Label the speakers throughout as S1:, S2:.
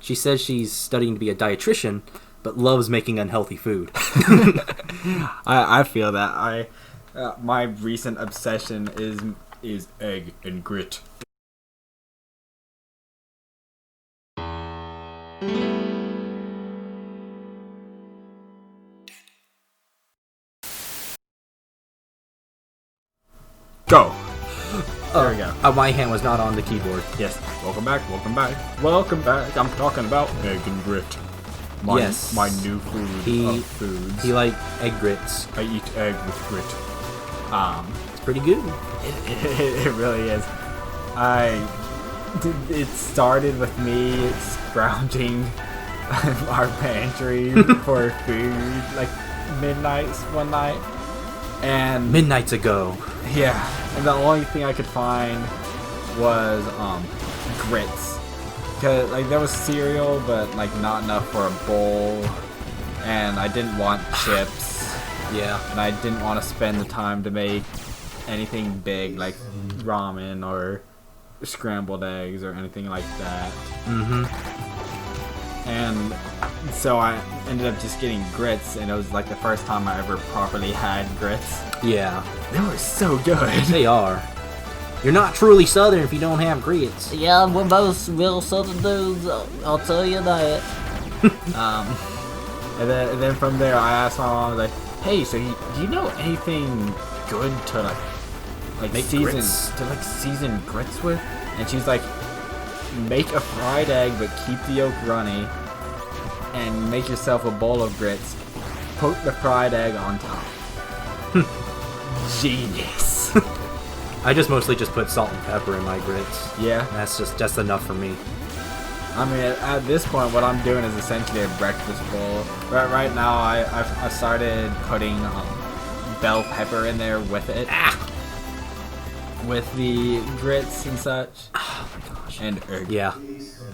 S1: She says she's studying to be a dietitian, but loves making unhealthy food.
S2: I feel that. My recent obsession is egg and grit. Go. There we go.
S1: My hand was not on the keyboard.
S2: Yes. Welcome back. Welcome back. Welcome back. I'm talking about egg and grit. My new food of foods.
S1: He like egg grits.
S2: I eat egg with grit.
S1: It's pretty good.
S2: It really is. It started with me scrounging our pantry for food like midnights one night, and
S1: Midnights ago.
S2: yeah, and the only thing I could find was grits. Cause like there was cereal, but like not enough for a bowl, and I didn't want chips.
S1: Yeah.
S2: And I didn't want to spend the time to make anything big like ramen or scrambled eggs or anything like that. And so I ended up just getting grits, and it was like the first time I ever properly had grits.
S1: Yeah.
S2: They were so good.
S1: They are. You're not truly Southern if you don't have grits.
S3: Yeah, we're both real Southern dudes, I'll tell you that.
S2: And then from there I asked my mom, like, hey, so do you know anything good to like
S1: Make
S2: season
S1: grits?
S2: to like season grits with? And she's like, make a fried egg but keep the yolk runny, and make yourself a bowl of grits. Put the fried egg on top. Genius.
S1: I just mostly just put salt and pepper in my grits.
S2: Yeah.
S1: That's enough for me.
S2: I mean, at this point, what I'm doing is essentially a breakfast bowl. Right now, I started putting bell pepper in there with it. With the grits and such.
S1: Oh my gosh.
S2: And egg.
S1: Yeah.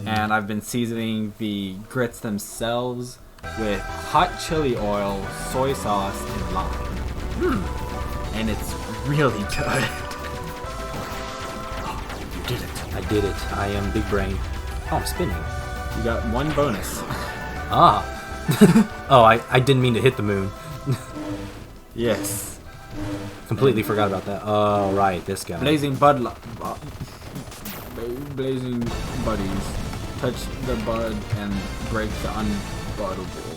S2: And I've been seasoning the grits themselves with hot chili oil, soy sauce, and lime. And it's really good. You did it.
S1: I did it. I am big brain. Oh, I'm spinning.
S2: You got one bonus.
S1: Ah. Oh, I didn't mean to hit the moon.
S2: Yes.
S1: Completely forgot about that. Oh, right. This guy.
S2: Blazing Blazing buddies. Touch the bud and break the unbuddable.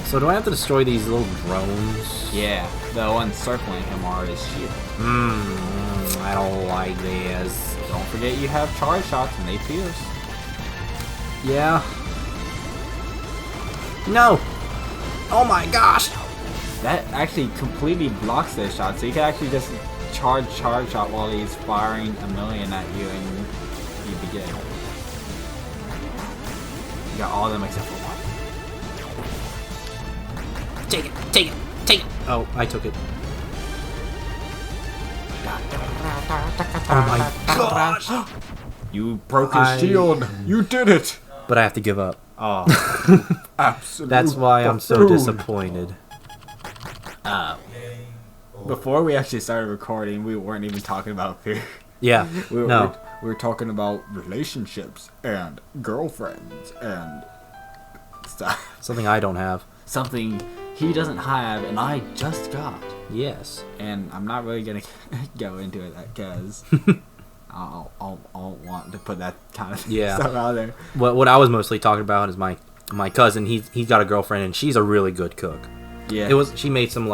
S1: So do I have to destroy these little drones?
S2: Yeah, the one circling him are his shield.
S1: I don't like this.
S2: Don't forget you have charge shots and they pierce.
S1: Yeah. No. Oh my gosh.
S2: That actually completely blocks their shot, so you can actually just charge shot while he's firing a million at you and you begin. You got all of them except for one.
S1: Take it. Take it. Take it. Oh, I took it. Oh my gosh.
S2: You broke his shield. You did it.
S1: But I have to give up.
S2: Oh, absolutely.
S1: That's why I'm so disappointed.
S2: Before we actually started recording, we weren't even talking about fear.
S1: Yeah.
S2: We
S1: No.
S2: were talking about relationships and girlfriends and stuff.
S1: Something I don't have.
S2: Something he doesn't have and I just got.
S1: Yes.
S2: And I'm not really gonna go into it because I'll want to put that kind of stuff out there.
S1: What I was mostly talking about is my cousin. He's got a girlfriend and she's a really good cook.
S2: Yeah.
S1: She made some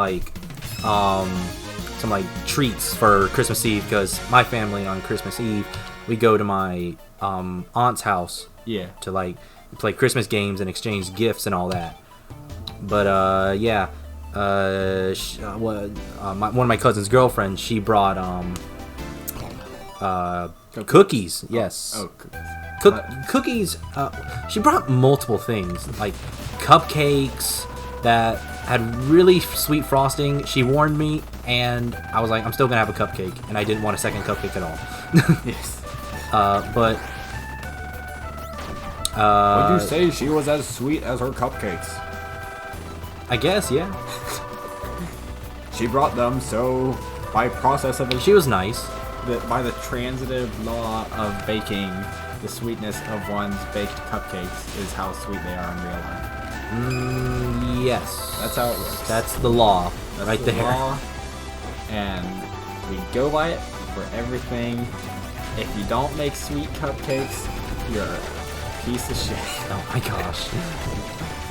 S1: treats for Christmas Eve because my family on Christmas Eve we go to my aunt's house.
S2: Yeah.
S1: To play Christmas games and exchange gifts and all that. But one of my cousin's girlfriends, she brought cookies. Yes.
S2: Oh, cookies.
S1: Cookies. She brought multiple things like cupcakes that had really sweet frosting. She warned me, and I was like, I'm still gonna have a cupcake, and I didn't want a second cupcake at all.
S2: Yes.
S1: But.
S2: Would you say she was as sweet as her cupcakes?
S1: I guess, yeah.
S2: She brought them, so by process of
S1: She was nice.
S2: by the transitive law of baking, the sweetness of one's baked cupcakes is how sweet they are in real life.
S1: Yes.
S2: That's how it works.
S1: That's the law,
S2: That's
S1: right
S2: the
S1: there.
S2: law, and we go by it for everything. If you don't make sweet cupcakes, you're a piece of shit.
S1: Oh my gosh.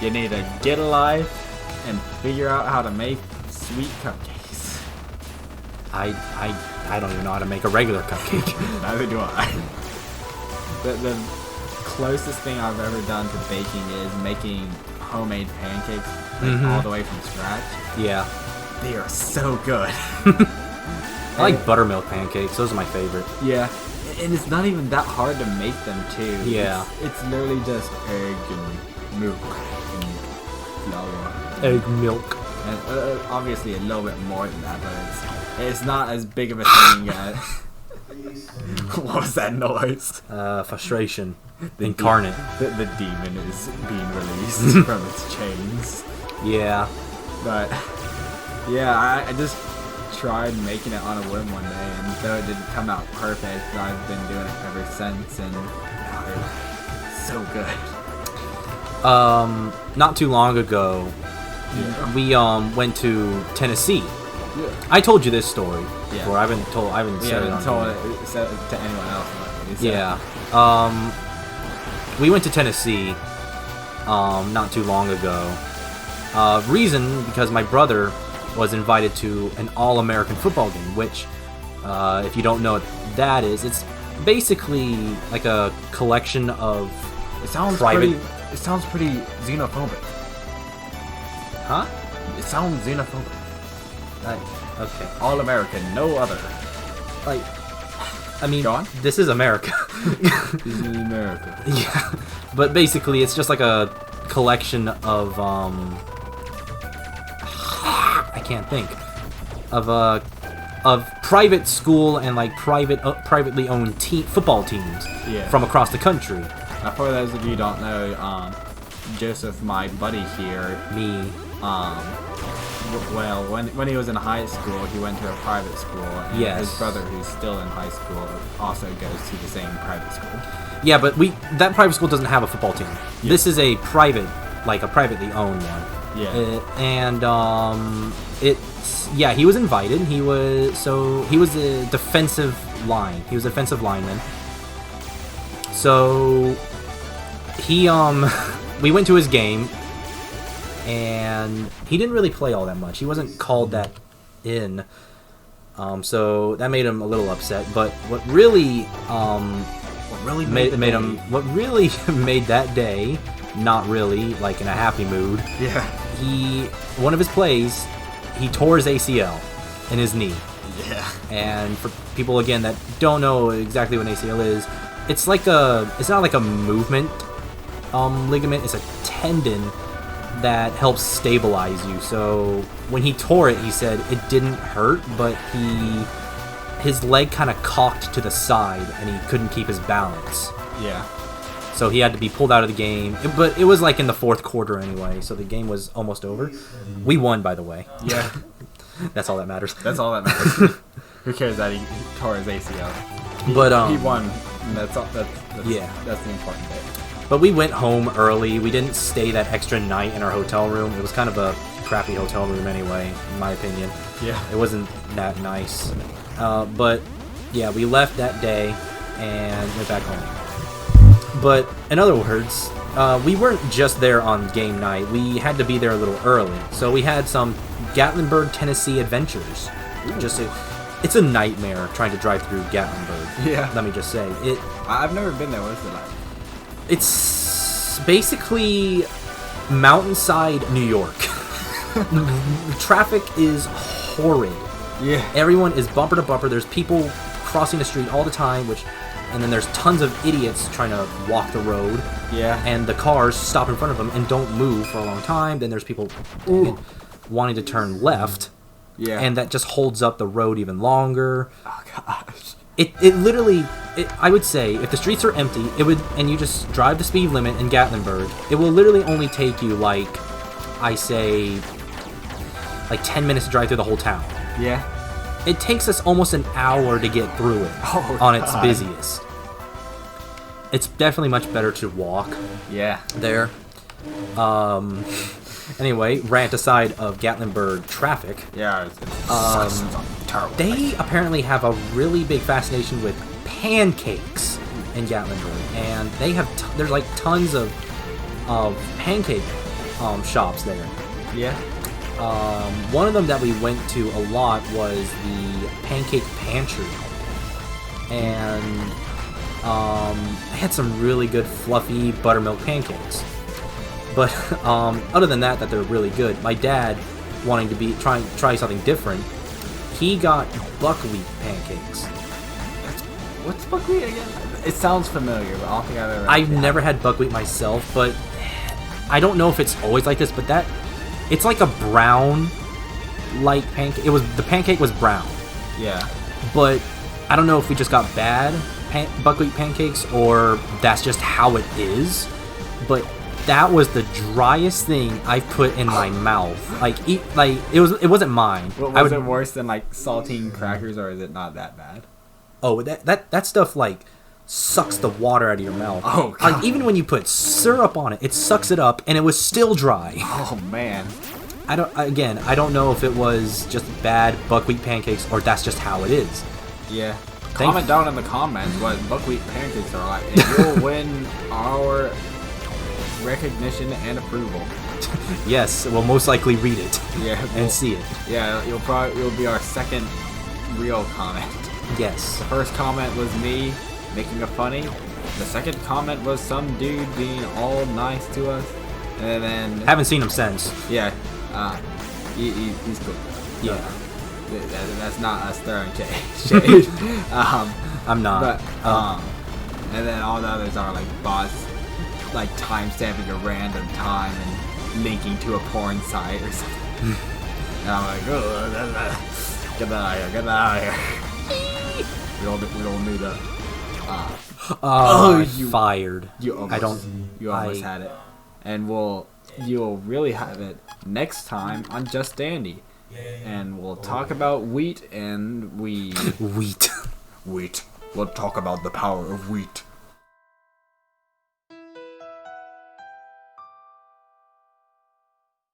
S2: You need to get alive and figure out how to make sweet cupcakes.
S1: I don't even know how to make a regular cupcake.
S2: Neither do I. The closest thing I've ever done to baking is making homemade pancakes, like, all the way from scratch.
S1: Yeah.
S2: They are so good.
S1: I like buttermilk pancakes. Those are my favorite.
S2: Yeah. And it's not even that hard to make them too.
S1: Yeah.
S2: It's literally just egg and milk and flour.
S1: Egg milk.
S2: And obviously a little bit more than that, but it's not as big of a thing as... What was that noise?
S1: Frustration. Incarnate.
S2: The demon is being released from its chains.
S1: Yeah.
S2: But yeah, I just tried making it on a whim one day, and though it didn't come out perfect, I've been doing it ever since, and they're so good.
S1: Not too long ago, we went to Tennessee.
S2: Yeah.
S1: I told you this story
S2: Yeah.
S1: before. I haven't
S2: We
S1: said it
S2: haven't
S1: on
S2: told
S1: here.
S2: it said it to anyone else. So.
S1: Yeah. We went to Tennessee not too long ago. Reason because my brother was invited to an all-American football game, which if you don't know what that is, it's basically like a collection of
S2: It sounds
S1: private.
S2: pretty xenophobic.
S1: Huh?
S2: It sounds xenophobic.
S1: Okay.
S2: All American, no other.
S1: Like, I mean,
S2: Go on.
S1: this is America.
S2: This is America.
S1: Yeah, but basically it's just like a collection of I can't think of private school and like privately owned football teams
S2: Yeah.
S1: from across the country.
S2: Now, for those of you who don't know, Joseph, my buddy here,
S1: Me,
S2: well, when he was in high school, he went to a private school, and
S1: Yes.
S2: his brother, who's still in high school, also goes to the same private school.
S1: yeah, but that private school doesn't have a football team. This is a private, like a privately owned one.
S2: Yeah.
S1: He was invited. He was a defensive line. He was a defensive lineman. So he we went to his game, and he didn't really play all that much. He wasn't called that in. So that made him a little upset. But what really made that day not really like in a happy mood.
S2: Yeah.
S1: One of his plays, he tore his ACL in his knee.
S2: Yeah.
S1: And for people again that don't know exactly what an ACL is, it's not like a movement ligament, it's a tendon that helps stabilize you. So when he tore it, he said it didn't hurt, but his leg kind of cocked to the side and he couldn't keep his balance.
S2: Yeah.
S1: So he had to be pulled out of the game. But it was like in the fourth quarter anyway, so the game was almost over. We won, by the way.
S2: Yeah.
S1: That's all that matters.
S2: That's all that matters. Who cares that he tore his ACL?
S1: But
S2: He won. And that's all. That's
S1: Yeah.
S2: That's the important bit.
S1: But we went home early. We didn't stay that extra night in our hotel room. It was kind of a crappy hotel room anyway, in my opinion.
S2: Yeah.
S1: It wasn't that nice. But yeah, we left that day and went back home. But in other words, we weren't just there on game night. We had to be there a little early. So we had some Gatlinburg, Tennessee adventures. It's a nightmare trying to drive through Gatlinburg.
S2: Yeah.
S1: Let me just say.
S2: I've never been there. What's it like?
S1: It's basically mountainside New York. Traffic is horrid.
S2: Yeah.
S1: Everyone is bumper to bumper. There's people crossing the street all the time, and then there's tons of idiots trying to walk the road.
S2: Yeah.
S1: And the cars stop in front of them and don't move for a long time. Then there's people wanting to turn left.
S2: Yeah.
S1: And that just holds up the road even longer.
S2: Oh gosh.
S1: It literally, I would say, if the streets are empty, and you just drive the speed limit in Gatlinburg, it will literally only take you, like 10 minutes to drive through the whole town.
S2: Yeah.
S1: It takes us almost an hour to get through it
S2: Oh,
S1: on its
S2: God.
S1: busiest. it's definitely much better to walk
S2: Yeah.
S1: there. Anyway, rant aside of Gatlinburg traffic,
S2: Yeah. It's terrible.
S1: they apparently have a really big fascination with pancakes in Gatlinburg, and they have there's like tons of pancake shops there.
S2: Yeah.
S1: One of them that we went to a lot was the Pancake Pantry, and they had some really good fluffy buttermilk pancakes. But other than that they're really good. My dad, wanting to try something different, he got buckwheat pancakes.
S2: What's buckwheat again? It sounds familiar, but I don't think I've ever.
S1: I've never had buckwheat myself, but I don't know if it's always like this. But it's like a brown, light pancake. The pancake was brown,
S2: Yeah.
S1: but I don't know if we just got bad buckwheat pancakes or that's just how it is. But that was the driest thing I've put in my mouth. It wasn't mine.
S2: Was it worse than like saltine crackers, or is it not that bad?
S1: Oh, that stuff like sucks the water out of your mouth.
S2: Oh, God.
S1: Like even when you put syrup on it, it sucks it up, and it was still dry.
S2: Oh man.
S1: I don't know if it was just bad buckwheat pancakes or that's just how it is.
S2: Yeah. Comment down in the comments what buckwheat pancakes are like, and you'll win our recognition and approval.
S1: Yes, we'll most likely read it.
S2: Yeah.
S1: And see it.
S2: Yeah, you'll be our second real comment.
S1: Yes.
S2: The first comment was me making a funny. The second comment was some dude being all nice to us, and then
S1: Haven't seen him since.
S2: yeah, he's cool.
S1: Yeah.
S2: That's not us throwing shade.
S1: I'm not.
S2: But and then all the others are like bots, like time stamping a random time and linking to a porn site or something. And I'm like, oh, get that out of here, get that out of here. We don't need that. You
S1: fired.
S2: You almost,
S1: I don't.
S2: You almost had it, and you'll really have it next time on Just Dandy, and we'll talk about wheat and
S1: Wheat.
S2: Wheat. We'll talk about the power of wheat.